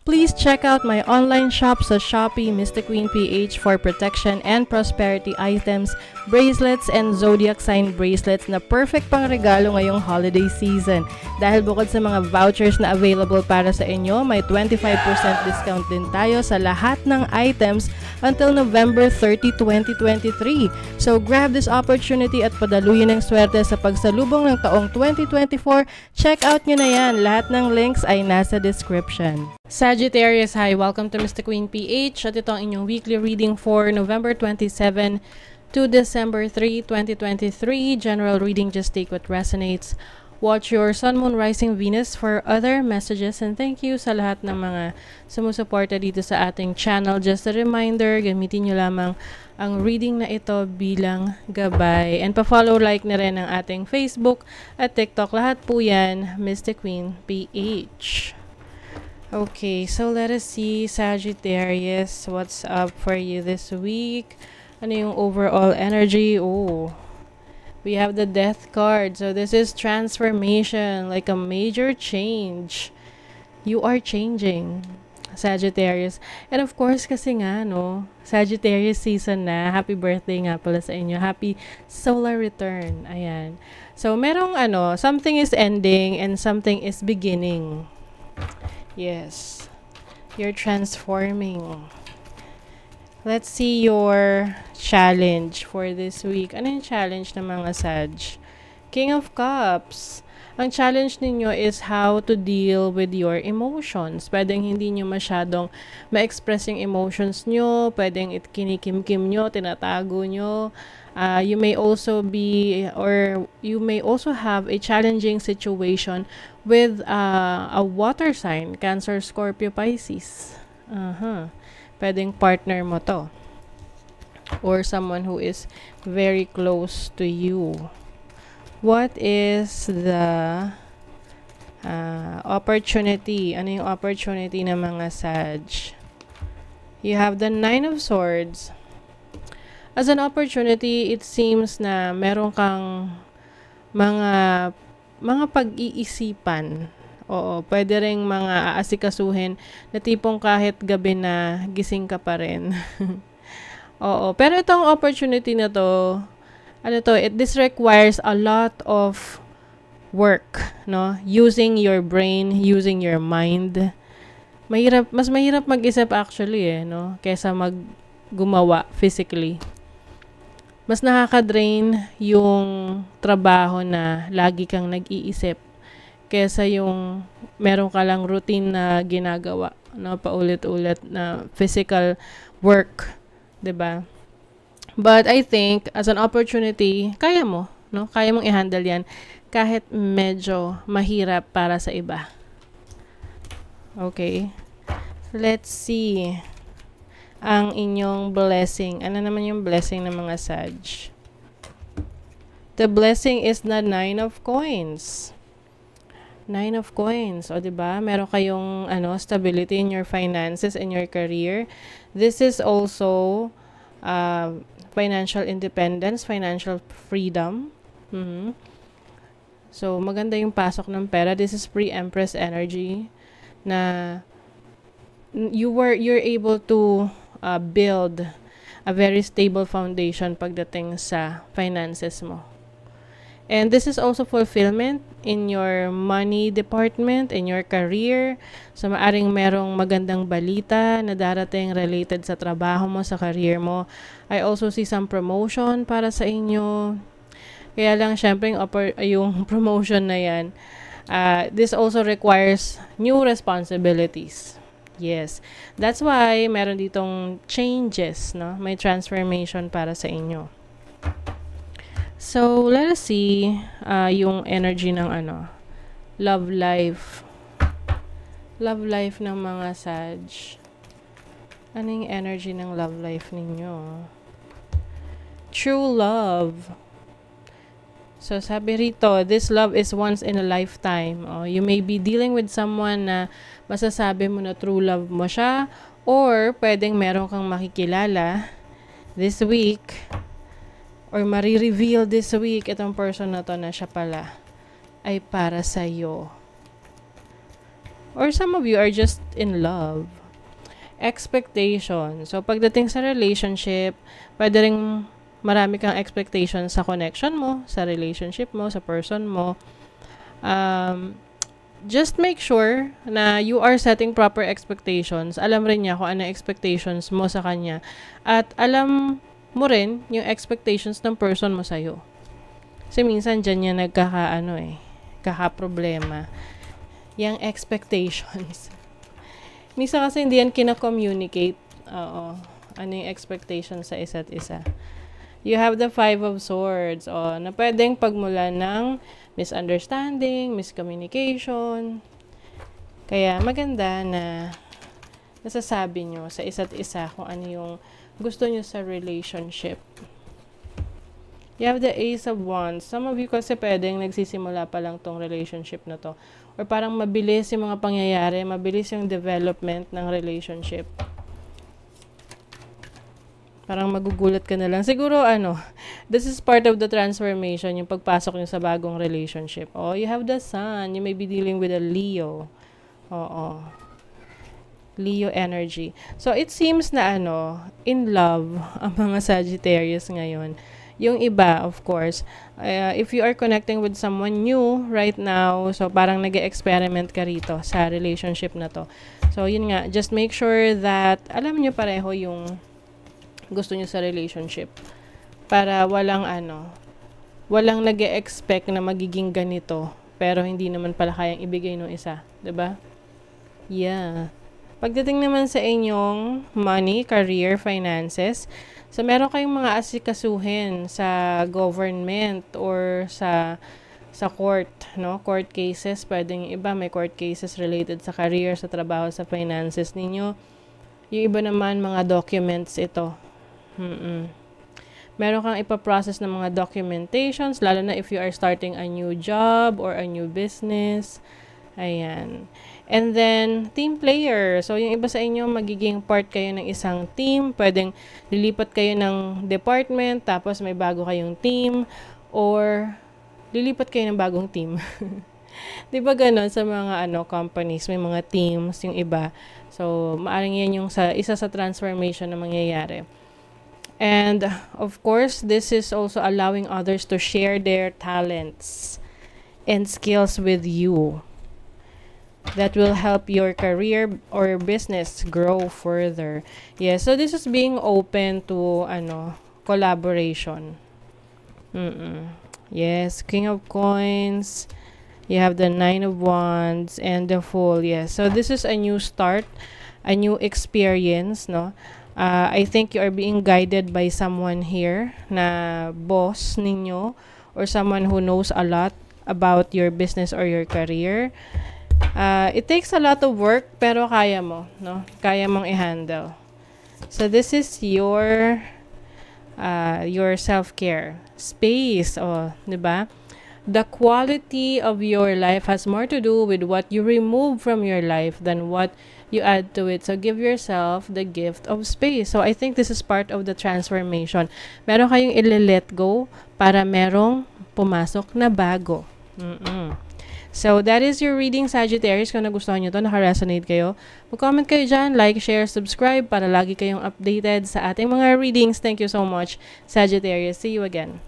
Please check out my online shop sa Shopee, Mystic Queen PH for protection and prosperity items, bracelets, and zodiac sign bracelets na perfect pang regalo ngayong holiday season. Dahil bukod sa mga vouchers na available para sa inyo, may 25% discount din tayo sa lahat ng items until November 30, 2023. So grab this opportunity at padaluyin ng swerte sa pagsalubong ng taong 2024. Check out nyo na yan. Lahat ng links ay nasa description. Sagittarius, hi! Welcome to Mystic Queen PH at ito ang inyong weekly reading for November 27 to December 3, 2023. General reading, just take what resonates. Watch your Sun, Moon, Rising, Venus for other messages, and thank you sa lahat ng mga sumusuporta dito sa ating channel. Just a reminder, gamitin nyo lamang ang reading na ito bilang gabay. And pa-follow, like na rin ang ating Facebook at TikTok. Lahat po yan, Mystic Queen PH. Okay, so let us see, Sagittarius, what's up for you this week? Ano yung overall energy? Oh, we have the Death card. So this is transformation, like a major change. You are changing, Sagittarius. And of course, kasi nga, no, Sagittarius season na. Happy birthday nga pala sa inyo. Happy solar return. Ayan. So merong something is ending and something is beginning. Yes, you're transforming. Let's see your challenge for this week. Ano yung challenge ng mga Sag? King of Cups. Ang challenge ninyo is how to deal with your emotions. Pwedeng hindi nyo masyadong ma-express yung emotions nyo. Pwedeng kinikim-kim nyo, tinatago nyo. You may also be, or you may also have a challenging situation with a water sign, Cancer, Scorpio, Pisces. Pwedeng partner mo to. Or someone who is very close to you. What is the opportunity? Ano yung opportunity ng mga Sag? You have the Nine of Swords. As an opportunity, it seems na meron kang mga pag-iisipan. Oo, pwede ring mga aasikasuhin na tipong kahit gabi na gising ka pa rin. Oo, pero itong opportunity na to, this requires a lot of work, no? Using your brain, using your mind. Mas mahirap mag-isip actually, no? Kaysa gumawa physically. Mas nakaka-drain yung trabaho na lagi kang nag-iisip kaysa yung meron ka lang routine na ginagawa, no? Paulit-ulit na physical work, 'di ba? But I think as an opportunity, kaya mo, no? Kaya mong i-handle 'yan kahit medyo mahirap para sa iba. Okay. Let's see ang inyong blessing. Ano naman yung blessing ng mga Sag? The blessing is the Nine of Coins. Nine of Coins. O, diba? Meron kayong stability in your finances and your career. This is also financial independence, financial freedom. So, maganda yung pasok ng pera. This is pre-Empress energy na you're able to build a very stable foundation pagdating sa finances mo. And this is also fulfillment in your money department, in your career. So, maaring merong magandang balita na darating related sa trabaho mo, sa career mo. I also see some promotion para sa inyo. Kaya lang, syempre, yung promotion na yan, this also requires new responsibilities. Yes. That's why meron ditong changes, no? May transformation para sa inyo. So, let us see yung energy ng love life. Love life ng mga Sag. Ano yung energy ng love life ninyo? True love. So, sabi rito, this love is once in a lifetime. You may be dealing with someone na masasabi mo na true love mo siya, or pwedeng meron kang makikilala this week, or marireveal this week, itong person na to na siya pala ay para sa'yo. Or some of you are just in love. Expectation. So, pagdating sa relationship, pwede rin marami kang expectations sa connection mo, sa relationship mo, sa person mo. Just make sure na you are setting proper expectations. Alam rin niya kung ano expectations mo sa kanya. At alam mo rin yung expectations ng person mo sa'yo. Kasi minsan dyan yan kaka-problema. Yung expectations. Minsan kasi hindi yan kina-communicate. Oo. Ano yung expectations sa isa't isa. You have the 5 of Swords. Na pwedeng pagmulan ng misunderstanding, miscommunication. Kaya maganda na nasasabi nyo sa isa't isa kung ano yung gusto nyo sa relationship. You have the Ace of Wands. Some of you kasi pwedeng nagsisimula pa lang tong relationship na to. Or parang mabilis yung mga pangyayari, mabilis yung development ng relationship. Parang magugulat ka na lang. Siguro, this is part of the transformation, yung pagpasok nyo sa bagong relationship. You have the Sun. You may be dealing with a Leo. Leo energy. So, it seems na, in love, ang mga Sagittarius ngayon. Yung iba, of course, if you are connecting with someone new right now, so parang nag-experiment ka rito sa relationship na to. So, yun nga, just make sure that alam nyo pareho yung gusto nyo sa relationship. Para walang nag-expect na magiging ganito, pero hindi naman pala kayang ibigay ng isa. 'Di ba? Yeah. Pagdating naman sa inyong money, career, finances, so meron kayong mga asikasuhin sa government or sa court, no? Court cases, pwedeng iba may court cases related sa career, sa trabaho, sa finances ninyo. Yung iba naman mga documents ito. Meron kang ipaprocess ng mga documentations, lalo na if you are starting a new job or a new business. Ayan. And then, team player. So, yung iba sa inyo, magiging part kayo ng isang team. Pwedeng lilipat kayo ng department, tapos may bago kayong team. Or, lilipat kayo ng bagong team. Di ba ganon sa mga companies, may mga teams, yung iba. So, maaring yan yung isa sa transformation na mangyayari. And, of course, this is also allowing others to share their talents and skills with you. That will help your career or business grow further. Yes, so this is being open to collaboration. Yes, King of Coins. You have the 9 of Wands and the Fool. Yes, so this is a new start, a new experience, no? I think you are being guided by someone here na boss ninyo or someone who knows a lot about your business or your career. It takes a lot of work, pero kaya mo, no? Kaya mong i-handle. So, this is your self-care. Space, diba? The quality of your life has more to do with what you remove from your life than what you add to it. So, give yourself the gift of space. So, I think this is part of the transformation. Meron kayong i-let go para merong pumasok na bago. So, that is your reading, Sagittarius. Kung nagustuhan nyo to, naka-resonate kayo, mag-comment kayo dyan, like, share, subscribe para lagi kayong updated sa ating mga readings. Thank you so much, Sagittarius. See you again.